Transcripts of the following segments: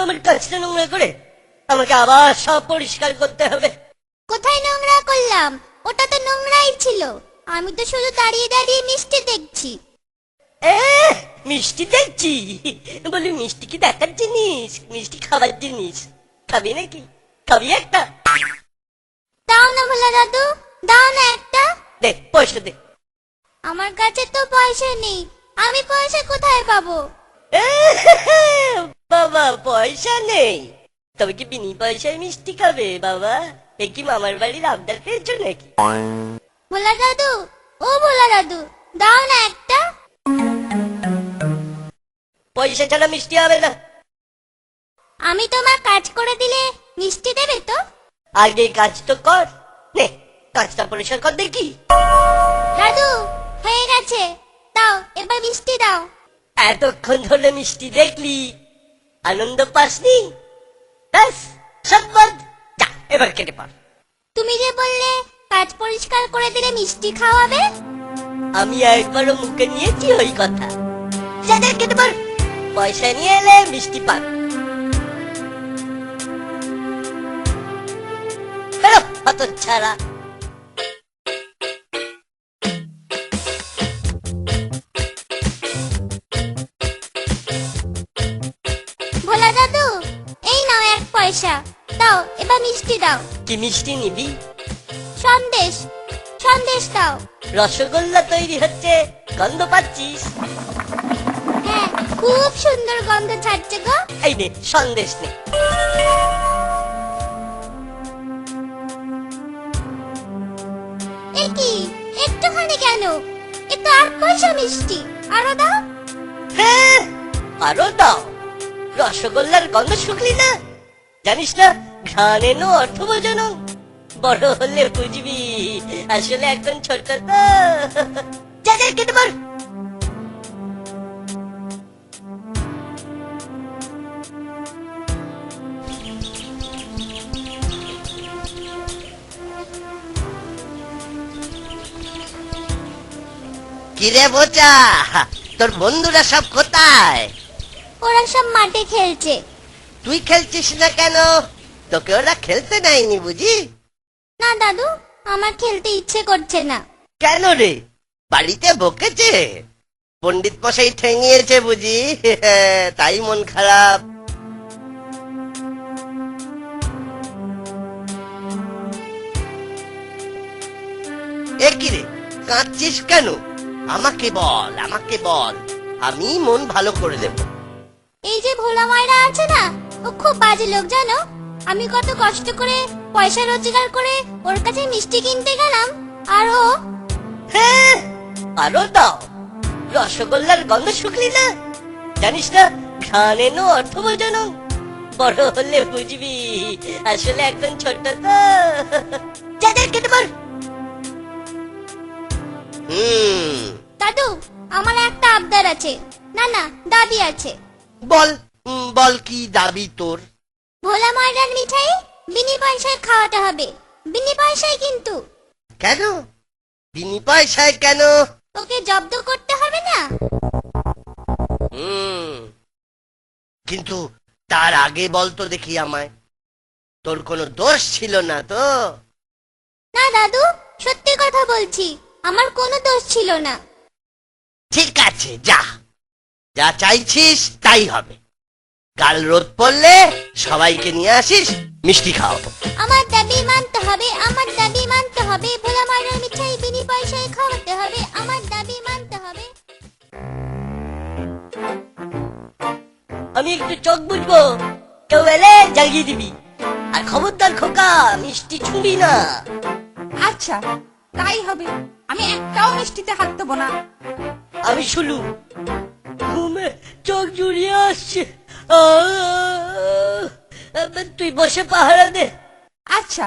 আমার কাজটা নোংরা করে আমাকে আবার সব পরিষ্কার করতে হবে। কোথায় নোংরা করলাম? ওটা তো নোংরাই ছিল। আমি তো শুধু দাঁড়িয়ে দাঁড়িয়ে মিষ্টি দেখছি। মিষ্টি দেখছি? বলি মিষ্টি কি দেখার জিনিস? মিষ্টি খাবার জিনিস। খাবি নাকি? খাবি একটা? দাও না ভোলা দাদু, দাও না একটা। দে, পয়সা দে। আমার কাছে তো পয়সা নেই, আমি পয়সা কোথায় পাবো? বাবা পয়সা নেই? তবে কি বিনি পয়সায় মিষ্টি খাবে বাবা? এ কি মামার বাড়ির আবদার পেয়েছো নাকি? ভোলা দাদু, ও ভোলা দাদু, দাও না একটা। পয়সা ছাড়া মিষ্টি হবে না। আমি তোমার কাজ করে দিলে মিষ্টি দেবে তো? আগে কাজ তো কর। নে, কাজটা পরিষ্কার কর দেখি। দাদু হয়ে গেছে, দাও এবার মিষ্টি দাও। এতক্ষণ ধরে মিষ্টি দেখলি, আনন্দ পাসনি? ব্যাস সব বাদ। যা এবার কেটে পড়। তুমি যে বললে কাজ পরিষ্কার করে দিলে মিষ্টি খাওয়াবে। আমি একবারও মুখে নিয়েছি ওই কথা। যা যা কেটে পড়। পয়সা নিয়ে এলে মিষ্টি পান। বেরো হতচ্ছাড়া। ভোলা দাদু, এই নাও 1 পয়সা, দাও এবার মিষ্টি দাও। কি মিষ্টি নিবি? সন্দেশ, সন্দেশ দাও। রসগোল্লা তৈরি হচ্ছে, গন্ধ পাচ্ছিস? হ্যাঁ, খুব সুন্দর গন্ধ ছাড়ছে গো। এই নে সন্দেশ নে। এ কি একটুখানি কেন? এ তো 8 পয়সা মিষ্টি, আরো দাও। হ্যাঁ আরো দাও। রসগোল্লার গন্ধ শুকলি না? জানিস না ঘ্রাণ এনো অর্থ বোঝানো? বড় হলে বুঝবি, আসলে এখন ছোট তো। যা যা কেটে পড়। কিরে বোচা, তোর বন্ধুরা সব কোথায়? ওরা সব মাঠে খেলছে। তুই খেলছিস না কেন? তোকে ওরা খেলতে নেয়নি বুঝি? না দাদু, আমার খেলতে ইচ্ছে করছে না। কেন রে? বাড়িতে বকেছে? পণ্ডিত মশাই ঠেঙিয়েছে বুঝি? তাই মন খারাপ। এ কি রে, কাঁদছিস কেন? আমাকে বল, আমাকে বল, আমি মন ভালো করে দেব। এই যে ভোলা মায়েরা আছে না, ও খুব বাজে লোক জানো। আমি কত কষ্ট করে পয়সা রোজগার করে ওর কাছে মিষ্টি কিনতে গেলাম, আর ও। হ্যাঁ আরো দাও। রসগোল্লার গন্ধ শুকলি না? জানিস না ঘ্রাণ এনো অর্থ বোঝানো? বড় হলে বুঝবি, আসলে একদম ছোট তো। যা যা কেটে পড়। দাদু, আমার একটা আবদার আছে। না না, দাবি আছে। বল, বল কি দাবি তোর? ভোলা ময়দার মিঠাই বিনি পয়সায় খাওয়াতে হবে, বিনি পয়সায় কিন্তু। কেন বিনি পয়সায় কেন? ওকে জব্দ করতে হবে না? কিন্তু তার আগে বলতো দেখি আমায়, তোর কোনো দোষ ছিল না তো? না দাদু, সত্যি কথা বলছি, আমার কোনো দোষ ছিল না। ঠিক আছে, যা যা চাইছিস তাই হবে। কাল রোদ পড়লে সবাইকে নিয়ে আসিস, মিষ্টি খাও। আমার দাবি মানতে হবে, আমার দাবি মানতে হবে। ভোলা ময়দার মিঠাই বিনি পয়সায় খাওয়াতে হবে, আমার দাবি একটু চোখ বুঝবো, কেউ এলে জ্বালিয়ে দিবি। আর খবরদার খোকা, মিষ্টি ছুঁবি না। আচ্ছা তাই হবে, আমি একটাও মিষ্টিতে হাত দেবো না। আমি শুলু, ঘুমে চোখ জুড়িয়ে আসছে। তুই বসে পাহারা দে। আচ্ছা।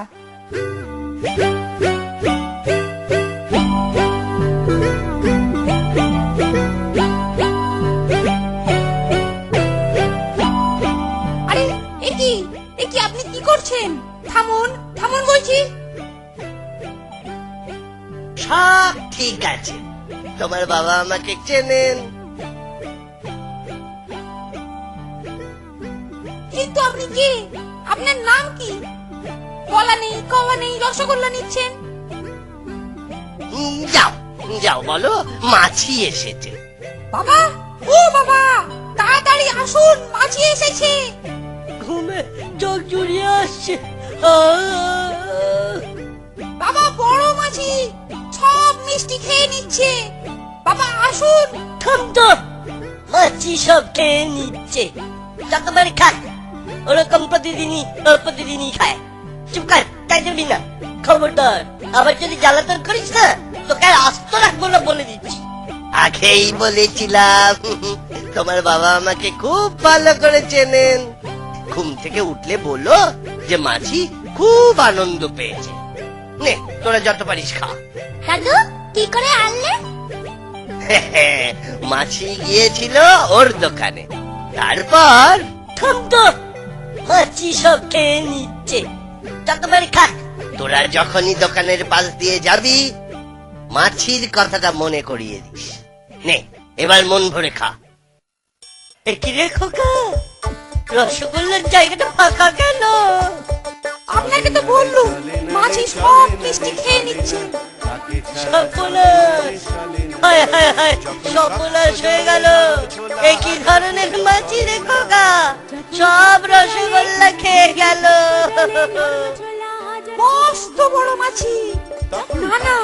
আরে এ কি আপনি কি করছেন? থামুন থামুন বলছি। সব ঠিক আছে, তোমার বাবা আমাকে চেনেন। কিন্তু আপনি কে? আপনার নাম কি? কলা নেই রসগোল্লা নিচ্ছেন। যাও যাও, বলো মাছি এসেছে। বাবা, ও বাবা, তাড়াতাড়ি আসুন, মাছি এসেছে। ঘুমে চোখ জুড়িয়ে আসছে। বাবা, বড় মাছি সব মিষ্টি খেয়ে নিচ্ছে। বাবা আসুন। থাম তো, মাছি সব খেয়ে নিচ্ছে। যতবার খাক, ওরকম প্রতিদিনই খায়। চুপ কর, তাই যাবি না। খবরদার, আবার যদি জ্বালাতন করিস না, তোকে আর আস্ত রাখবো না বলে দিচ্ছি। আগেই বলেছিলাম, তোমার বাবা আমাকে খুব ভালো করে চেনেন। ঘুম থেকে উঠলে বলো যে মাছি খুব আনন্দ পেয়েছে। নে, তোরা যত পারিস খা। দাদু কি করে আনলে? মাছি গিয়েছিল ওর দোকানে, তারপর থাম তো, মাছি সব খেয়ে নিচ্ছে। যতবার খাক, তোরা যখনই দোকানের পাশ দিয়ে যাবি, মাছির কথাটা মনে করিয়ে দিস। নে, এবার মন ভরে খা। কি রে খোকা, রসগোল্লার জায়গাটা ফাঁকা কেন? আপনাকে তো বললুম, মাছি সব মিষ্টি খেয়ে নিচ্ছে। সর্বনাশ, হায় হায় হায়, সর্বনাশ হয়ে গেল। এ কি ধরনের মাছি রে খোকা, সব রসগোল্লা খেয়ে গেল। মস্ত বড় মাছি। না না,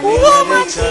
পুরো মাছি।